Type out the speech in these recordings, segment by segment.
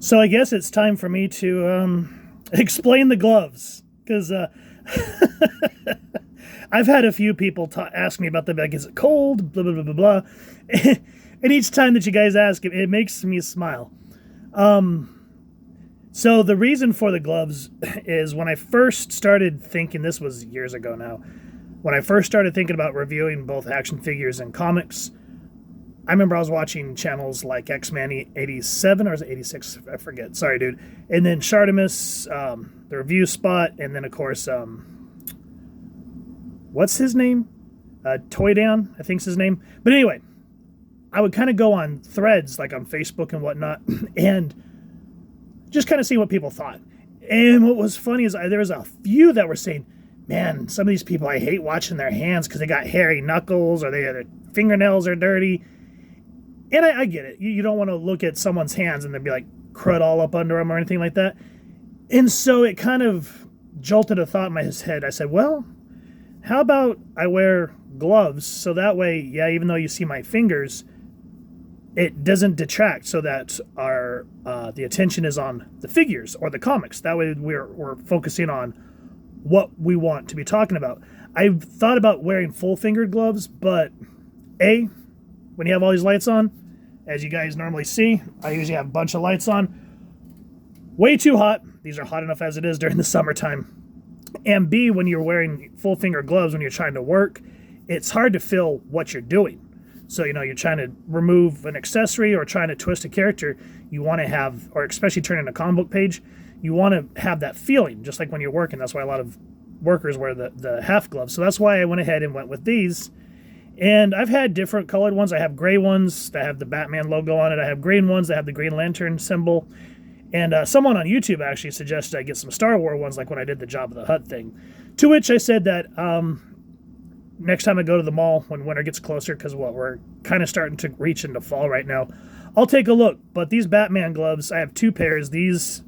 So I guess it's time for me to explain the gloves because I've had a few people ask me about them. Like, is it cold? Blah blah blah blah blah. And each time that you guys ask, it makes me smile. So the reason for the gloves is when I first started thinking, this was years ago now, when I first started thinking about reviewing both action figures and comics, I remember I was watching channels like X-Man 87 or is it 86? I forget. Sorry, dude. And then Shartimus, the review spot, and then of course, what's his name? Toy Dan, I think's his name. But anyway, I would kind of go on threads like on Facebook and whatnot, and just kind of see what people thought. And what was funny is there was a few that were saying, man, some of these people, I hate watching their hands because they got hairy knuckles or their fingernails are dirty. And I get it. You don't want to look at someone's hands and they'd be like crud all up under them or anything like that. And so it kind of jolted a thought in my head. I said, well, how about I wear gloves so that way, yeah, even though you see my fingers, it doesn't detract so that our the attention is on the figures or the comics. That way we're focusing on what we want to be talking about. I've thought about wearing full-fingered gloves, but when you have all these lights on, as you guys normally see, I usually have a bunch of lights on. Way too hot. These are hot enough as it is during the summertime. And B, when you're wearing full-finger gloves when you're trying to work, it's hard to feel what you're doing. So, you're trying to remove an accessory or trying to twist a character, you want to have, or especially turning a comic book page, you want to have that feeling, just like when you're working. That's why a lot of workers wear the half gloves. So that's why I went ahead and went with these. And I've had different colored ones. I have gray ones that have the Batman logo on it. I have green ones that have the Green Lantern symbol. And someone on YouTube actually suggested I get some Star Wars ones, like when I did the Jabba the Hutt thing. To which I said that next time I go to the mall, when winter gets closer, because we're kind of starting to reach into fall right now, I'll take a look. But these Batman gloves, I have two pairs. These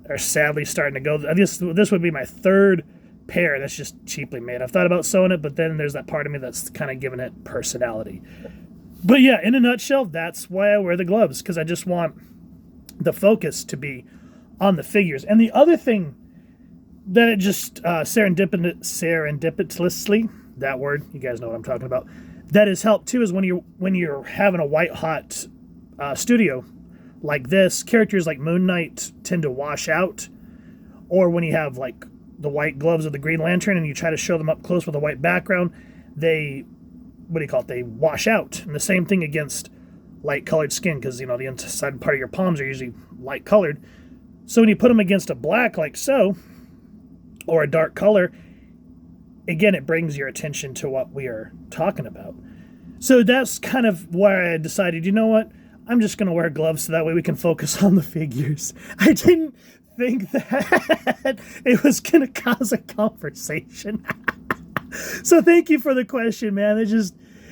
are sadly starting to go. This would be my third pair that's just cheaply made. I've thought about sewing it, but then there's that part of me that's kind of giving it personality. But yeah, in a nutshell, that's why I wear the gloves, because I just want the focus to be on the figures. And the other thing that it just serendipitously, that word, you guys know what I'm talking about, that has helped too is when you're having a white hot studio like this, characters like Moon Knight tend to wash out, or when you have like the white gloves of the Green Lantern and you try to show them up close with a white background, they wash out. And the same thing against light colored skin, because the inside part of your palms are usually light colored. So when you put them against a black like so, or a dark color, again, it brings your attention to what we are talking about. So that's kind of why I decided, you know what, I'm just going to wear gloves so that way we can focus on the figures. I didn't think that it was going to cause a conversation. So thank you for the question, man.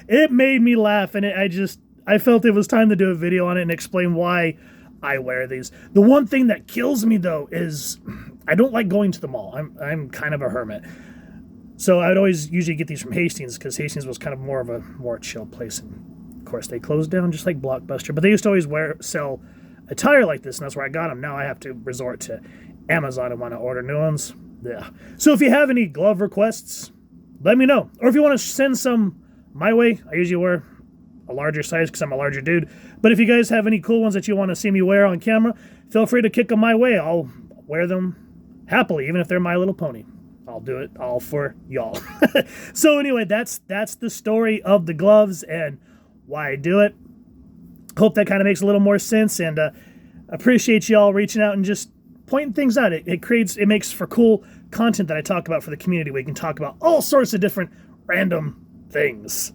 It made me laugh, and I felt it was time to do a video on it and explain why I wear these. The one thing that kills me though is I don't like going to the mall. I'm kind of a hermit. So I'd always usually get these from Hastings, because Hastings was kind of more chill place. And of course they closed down just like Blockbuster, but they used to always sell attire like this, and that's where I got them. Now I have to resort to Amazon and want to order new ones. Yeah. So if you have any glove requests, let me know. Or if you want to send some my way, I usually wear a larger size because I'm a larger dude. But if you guys have any cool ones that you want to see me wear on camera, feel free to kick them my way. I'll wear them happily, even if they're My Little Pony. I'll do it all for y'all. So anyway, that's the story of the gloves and why I do it. Hope that kind of makes a little more sense, and appreciate y'all reaching out and just pointing things out. It makes for cool content that I talk about for the community. We can talk about all sorts of different random things.